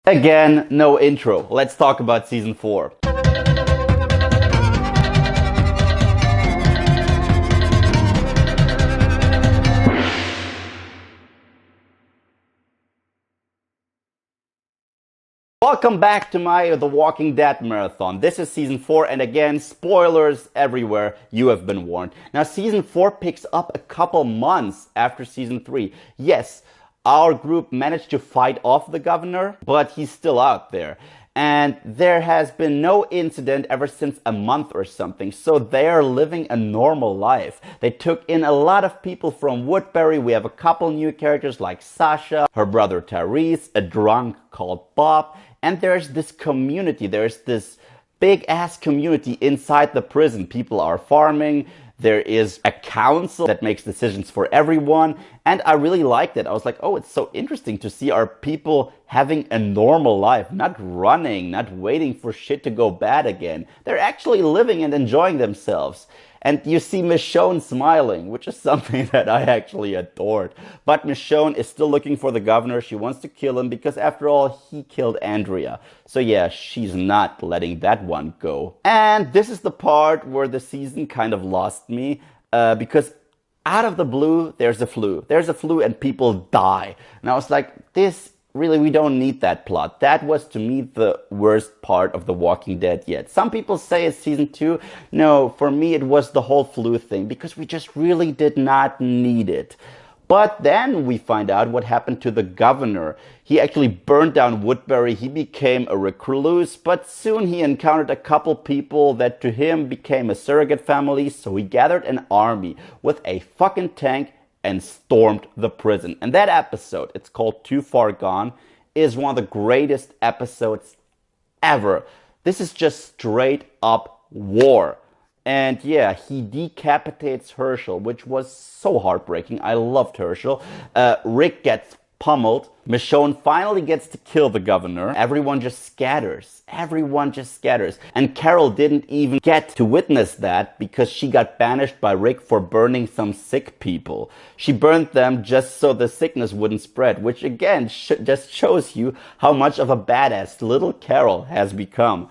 Again, no intro. Let's talk about season 4. Welcome back to my The Walking Dead marathon. This is season 4, and again, spoilers everywhere. You have been warned. Now, season 4 picks up a couple months after season 3. Yes, our group managed to fight off the governor, but he's still out there. And there has been no incident ever since a month or something, so they are living a normal life. They took in a lot of people from Woodbury. We have a couple new characters like Sasha, her brother Tyrese, a drunk called Bob, and there's this community. There's this big-ass community inside the prison. People are farming. There is a council that makes decisions for everyone. And I really liked it. I was like, oh, it's so interesting to see our people having a normal life, not running, not waiting for shit to go bad again. They're actually living and enjoying themselves. And you see Michonne smiling, which is something that I actually adored. But Michonne is still looking for the governor. She wants to kill him because, after all, he killed Andrea. So yeah, she's not letting that one go. And this is the part where the season kind of lost me, because out of the blue, there's a flu. There's a flu and people die. And I was like, really, we don't need that plot. That was, to me, the worst part of The Walking Dead yet. Some people say it's season 2. No, for me, it was the whole flu thing, because we just really did not need it. But then we find out what happened to the governor. He actually burned down Woodbury. He became a recluse, but soon he encountered a couple people that to him became a surrogate family. So he gathered an army with a fucking tank and stormed the prison. And that episode, it's called Too Far Gone, is one of the greatest episodes ever. This is just straight up war. And yeah, he decapitates Herschel, which was so heartbreaking. I loved Herschel. Rick gets pummeled. Michonne finally gets to kill the governor. Everyone just scatters. Everyone just scatters. And Carol didn't even get to witness that because she got banished by Rick for burning some sick people. She burned them just so the sickness wouldn't spread, which again just shows you how much of a badass little Carol has become.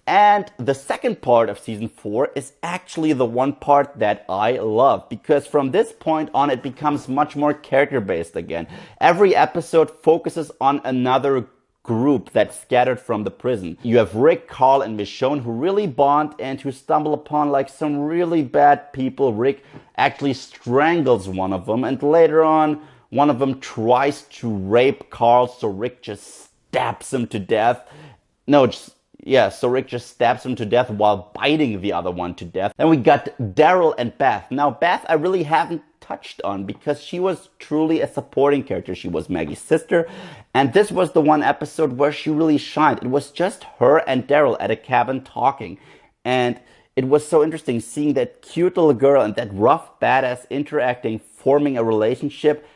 And the second part of season 4 is actually the one part that I love, because from this point on it becomes much more character based again. Every episode focuses on another group that's scattered from the prison. You have Rick, Carl, and Michonne who really bond and who stumble upon like some really bad people. Rick actually strangles one of them, and later on one of them tries to rape Carl, so Rick just stabs him to death. So Rick just stabs him to death while biting the other one to death. Then we got Daryl and Beth. Now, Beth I really haven't touched on because she was truly a supporting character. She was Maggie's sister. And this was the one episode where she really shined. It was just her and Daryl at a cabin talking. And it was so interesting seeing that cute little girl and that rough badass interacting, forming a relationship.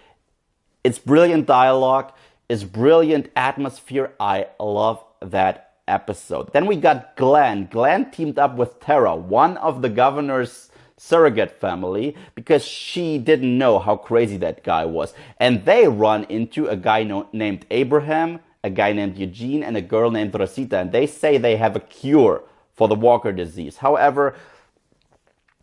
It's brilliant dialogue. It's brilliant atmosphere. I love that episode. Then we got Glenn. Glenn teamed up with Tara, one of the governor's surrogate family, because she didn't know how crazy that guy was. And they run into a guy named Abraham, a guy named Eugene, and a girl named Rosita. And they say they have a cure for the Walker disease. However,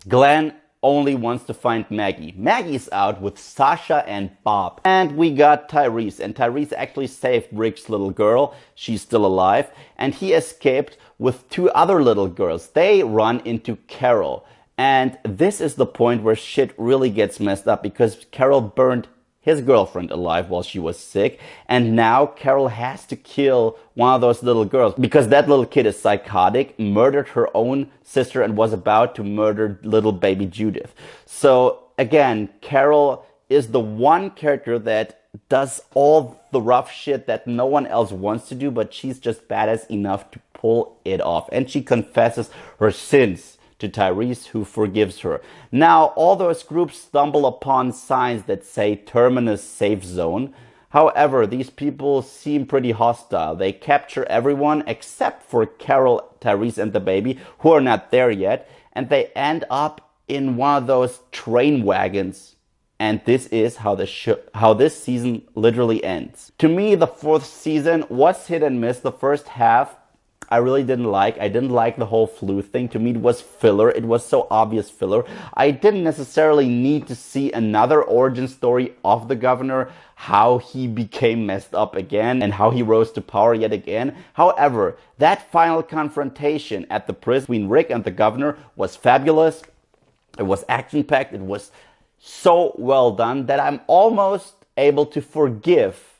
Glenn only wants to find Maggie. Maggie's out with Sasha and Bob. And we got Tyrese. And Tyrese actually saved Rick's little girl. She's still alive. And he escaped with 2 other little girls. They run into Carol. And this is the point where shit really gets messed up, because Carol burned his girlfriend alive while she was sick. And now Carol has to kill one of those little girls because that little kid is psychotic, murdered her own sister, and was about to murder little baby Judith. So again, Carol is the one character that does all the rough shit that no one else wants to do, but she's just badass enough to pull it off. And she confesses her sins to Tyrese, who forgives her. Now, all those groups stumble upon signs that say Terminus Safe Zone. However, these people seem pretty hostile. They capture everyone except for Carol, Tyrese, and the baby, who are not there yet. And they end up in one of those train wagons And this is how this season literally ends. To me, the fourth season was hit and miss. The first half, I really didn't like. I didn't like the whole flu thing. To me, it was filler. It was so obvious filler. I didn't necessarily need to see another origin story of the governor, how he became messed up again and how he rose to power yet again. However, that final confrontation at the prison between Rick and the governor was fabulous. It was action-packed. It was so well done that I'm almost able to forgive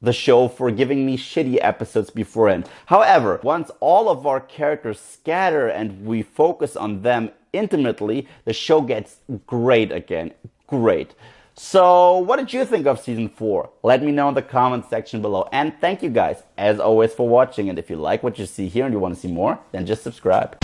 the show for giving me shitty episodes beforehand. However, once all of our characters scatter and we focus on them intimately, the show gets great again. Great. So, what did you think of season 4? Let me know in the comment section below. And thank you guys, as always, for watching. And if you like what you see here and you want to see more, then just subscribe.